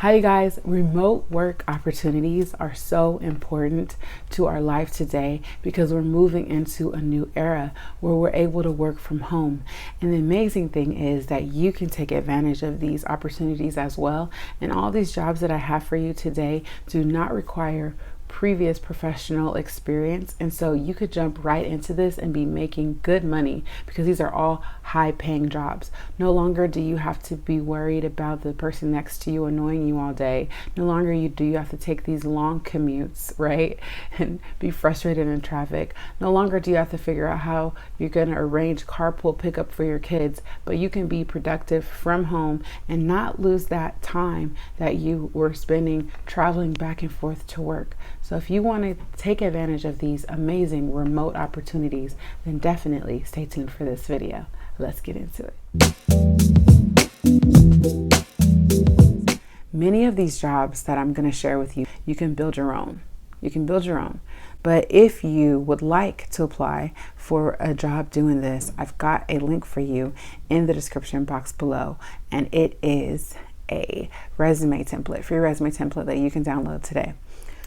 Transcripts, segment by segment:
Hi you guys, remote work opportunities are so important to our life today because we're moving into a new era where we're able to work from home. And the amazing thing is that you can take advantage of these opportunities as well. And all these jobs that I have for you today do not require previous professional experience, and so you could jump right into this and be making good money because these are all high paying jobs. No longer do you have to be worried about the person next to you annoying you all day. No longer do you have to take these long commutes, right, and be frustrated in traffic. No longer do you have to figure out how you're going to arrange carpool pickup for your kids, but you can be productive from home and not lose that time that you were spending traveling back and forth to work. So if you want to take advantage of these amazing remote opportunities, then definitely stay tuned for this video. Let's get into it. Many of these jobs that I'm going to share with you, you can build your own. You can build your own. But if you would like to apply for a job doing this, I've got a link for you in the description box below, and it is a resume template, free resume template that you can download today.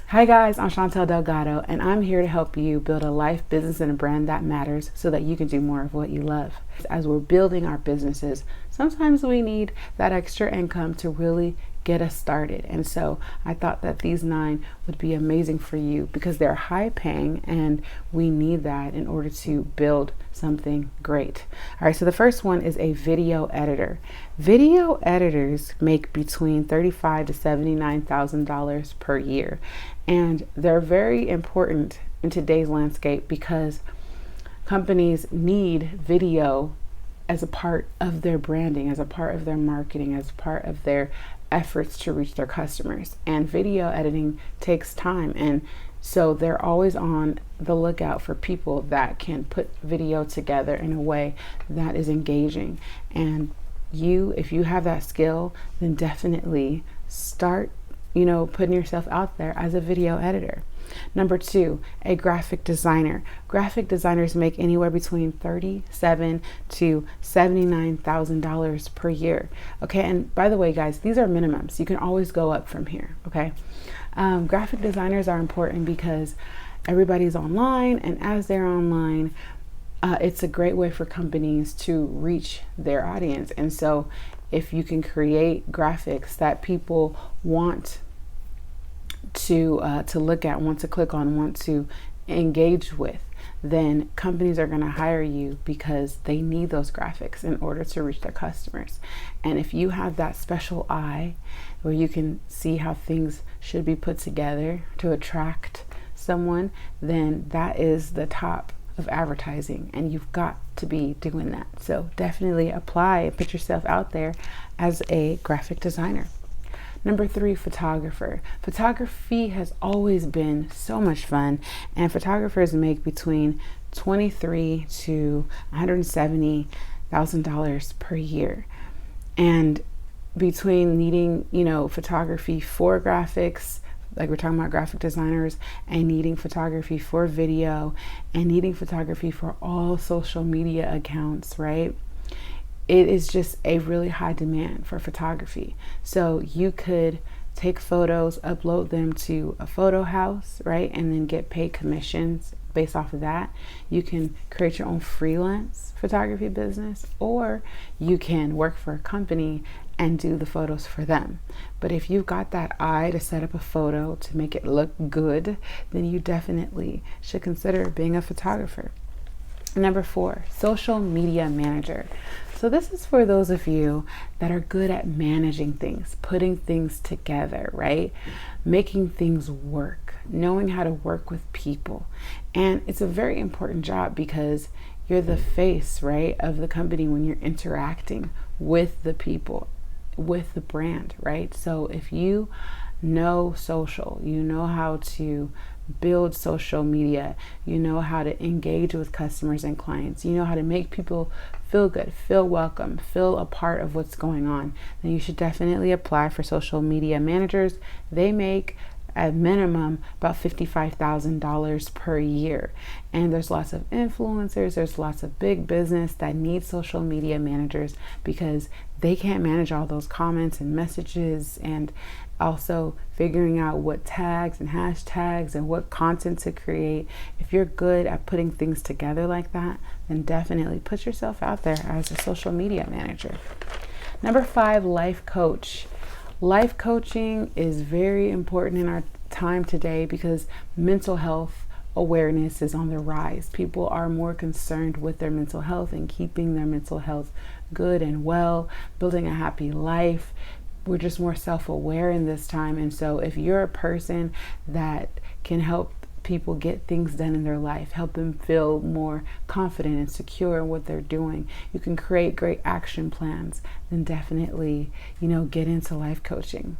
Hi guys, I'm Chantel Delgado, and I'm here to help you build a life, business, and a brand that matters so that you can do more of what you love. As we're building our businesses, sometimes we need that extra income to really get us started. And so I thought that these 9 would be amazing for you because they're high paying and we need that in order to build something great. All right, so the first one is a video editor. Video editors make between $35,000 to $79,000 per year. And they're very important in today's landscape because companies need video as a part of their branding, as a part of their marketing, as part of their efforts to reach their customers. And video editing takes time, and so they're always on the lookout for people that can put video together in a way that is engaging. And if you have that skill, then definitely start putting yourself out there as a video editor. Number 2, a graphic designer. Graphic designers make anywhere between $37,000 to $79,000 per year. Okay, and by the way, guys, these are minimums. You can always go up from here. Okay, graphic designers are important because everybody's online, and as they're online, it's a great way for companies to reach their audience. And so if you can create graphics that people want to look at, want to click on, want to engage with, then companies are going to hire you because they need those graphics in order to reach their customers. And if you have that special eye where you can see how things should be put together to attract someone, then that is the top of advertising, and you've got to be doing that. So definitely apply and put yourself out there as a graphic designer. Number 3, photographer. Photography has always been so much fun, and photographers make between $23,000 to $170,000 per year. And between needing, photography for graphics, like we're talking about graphic designers, and needing photography for video, and needing photography for all social media accounts, right? It is just a really high demand for photography. So you could take photos, upload them to a photo house, right? And then get paid commissions based off of that. You can create your own freelance photography business, or you can work for a company and do the photos for them. But if you've got that eye to set up a photo to make it look good, then you definitely should consider being a photographer. Number 4, social media manager. So this is for those of you that are good at managing things, putting things together, right? Making things work, knowing how to work with people. And it's a very important job because you're the face, right, of the company when you're interacting with the people, with the brand, right? So if you know social, you know how to build social media, you know how to engage with customers and clients, you know how to make people feel good, feel welcome, feel a part of what's going on, then you should definitely apply for social media managers. They make at minimum about $55,000 per year. And there's lots of influencers, there's lots of big business that need social media managers because they can't manage all those comments and messages, and also figuring out what tags and hashtags and what content to create. If you're good at putting things together like that, then definitely put yourself out there as a social media manager. Number 5, life coach. Life coaching is very important in our time today because mental health awareness is on the rise. People are more concerned with their mental health and keeping their mental health good and well, building a happy life. We're just more self-aware in this time. And so if you're a person that can help people get things done in their life, help them feel more confident and secure in what they're doing, you can create great action plans, then definitely, get into life coaching.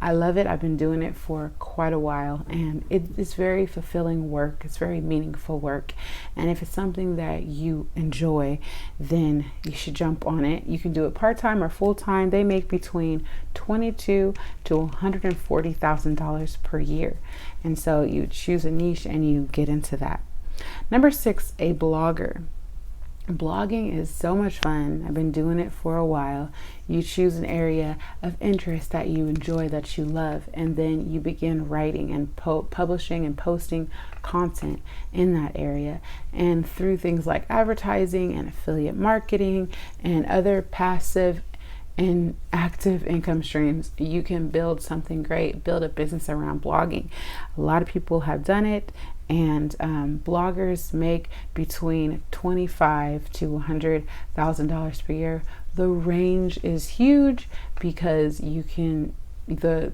I love it. I've been doing it for quite a while, and it's very fulfilling work. It's very meaningful work. And if it's something that you enjoy, then you should jump on it. You can do it part-time or full-time. They make between $22,000 to $140,000 per year. And so you choose a niche and you get into that. Number 6, a blogger. Blogging is so much fun. I've been doing it for a while. You choose an area of interest that you enjoy, that you love, and then you begin writing and publishing and posting content in that area. And through things like advertising and affiliate marketing and other passive and active income streams, you can build something great, build a business around blogging. A lot of people have done it, and bloggers make between $25,000 to $100,000 per year. The range is huge because the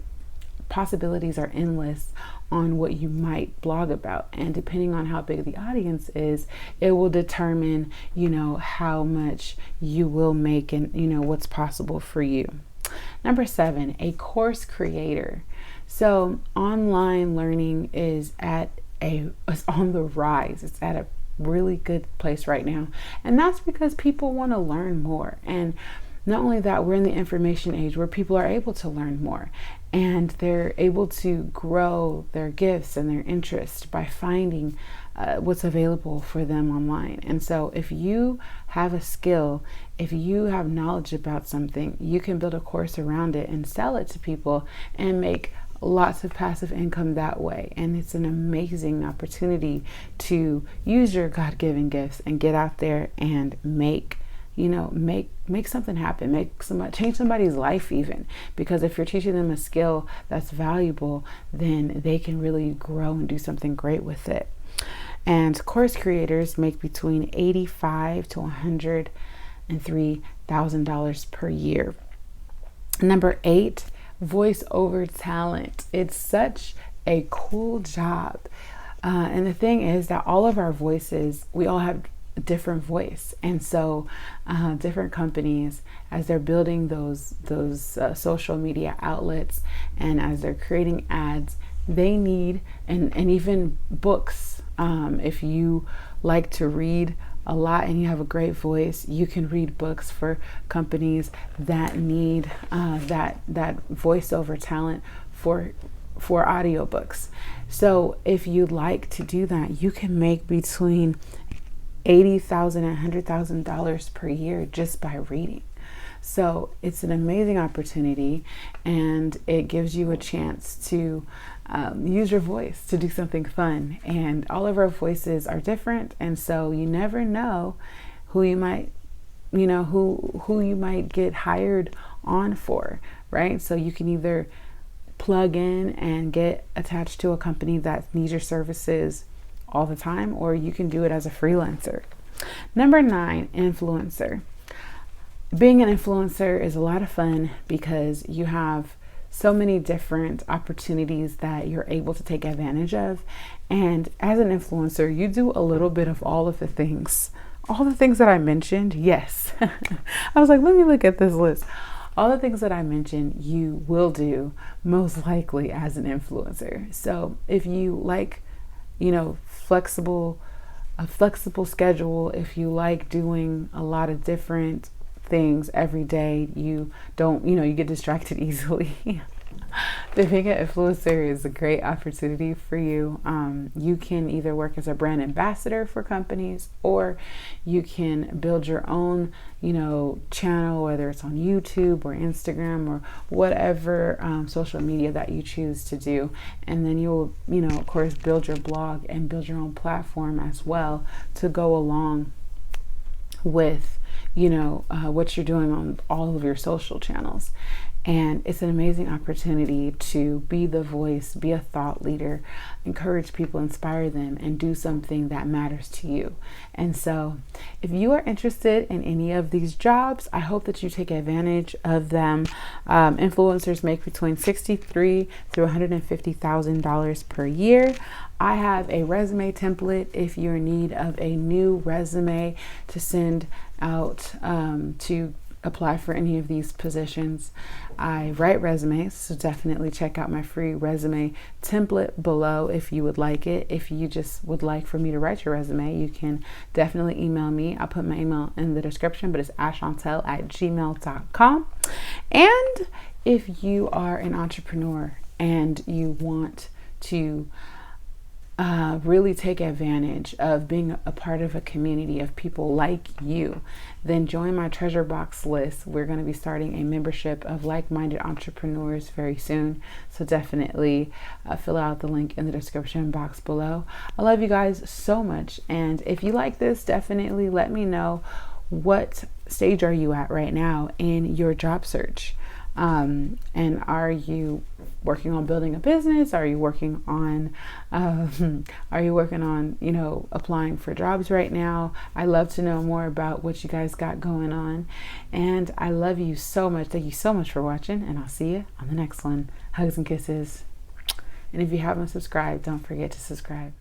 possibilities are endless on what you might blog about, and depending on how big the audience is, it will determine how much you will make and what's possible for you. Number 7, a course creator. So online learning is on the rise. It's at a really good place right now, and that's because people want to learn more. And not only that, we're in the information age where people are able to learn more, and they're able to grow their gifts and their interest by finding what's available for them online. And so if you have a skill, if you have knowledge about something, you can build a course around it and sell it to people and make lots of passive income that way. And it's an amazing opportunity to use your God-given gifts and get out there and make something happen, change somebody's life even. Because if you're teaching them a skill that's valuable, then they can really grow and do something great with it. And course creators make between $85,000 to $103,000 per year. Number 8, voiceover talent. It's such a cool job. And the thing is that all of our voices, we all have a different voice. And so different companies, as they're building those social media outlets and as they're creating ads, they need, and even books. If you like to read a lot and you have a great voice, you can read books for companies that need that voiceover talent for audiobooks. So if you'd like to do that, you can make between $80,000 and $100,000 per year just by reading. So it's an amazing opportunity, and it gives you a chance to use your voice to do something fun. And all of our voices are different, and so you never know who you might get hired on for, right? So you can either plug in and get attached to a company that needs your services all the time, or you can do it as a freelancer. Number 9, influencer. Being an influencer is a lot of fun because you have so many different opportunities that you're able to take advantage of. And as an influencer, you do a little bit of all of the things. All the things that I mentioned, yes. I was like, let me look at this list. All the things that I mentioned, you will do most likely as an influencer. So if you like, a flexible schedule, if you like doing a lot of different things every day, you don't, you get distracted easily, being an influencer is a great opportunity for you. You can either work as a brand ambassador for companies, or you can build your own, channel, whether it's on YouTube or Instagram or whatever social media that you choose to do. And then you'll, of course, build your blog and build your own platform as well to go along with, what you're doing on all of your social channels. And it's an amazing opportunity to be the voice, be a thought leader, encourage people, inspire them, and do something that matters to you. And so if you are interested in any of these jobs, I hope that you take advantage of them. Influencers make between $63,000 through $150,000 per year. I have a resume template if you're in need of a new resume to send out to apply for any of these positions. I write resumes, so definitely check out my free resume template below if you would like it. If you just would like for me to write your resume, you can definitely email me. I'll put my email in the description, but it's ashantel@gmail.com. And if you are an entrepreneur and you want to really take advantage of being a part of a community of people like you, then join my treasure box list. We're going to be starting a membership of like-minded entrepreneurs very soon. So definitely fill out the link in the description box below. I love you guys so much. And if you like this, definitely let me know, what stage are you at right now in your job search? And are you working on building a business? Are you working on, applying for jobs right now? I love to know more about what you guys got going on. And I love you so much. Thank you so much for watching, and I'll see you on the next one. Hugs and kisses. And if you haven't subscribed, don't forget to subscribe.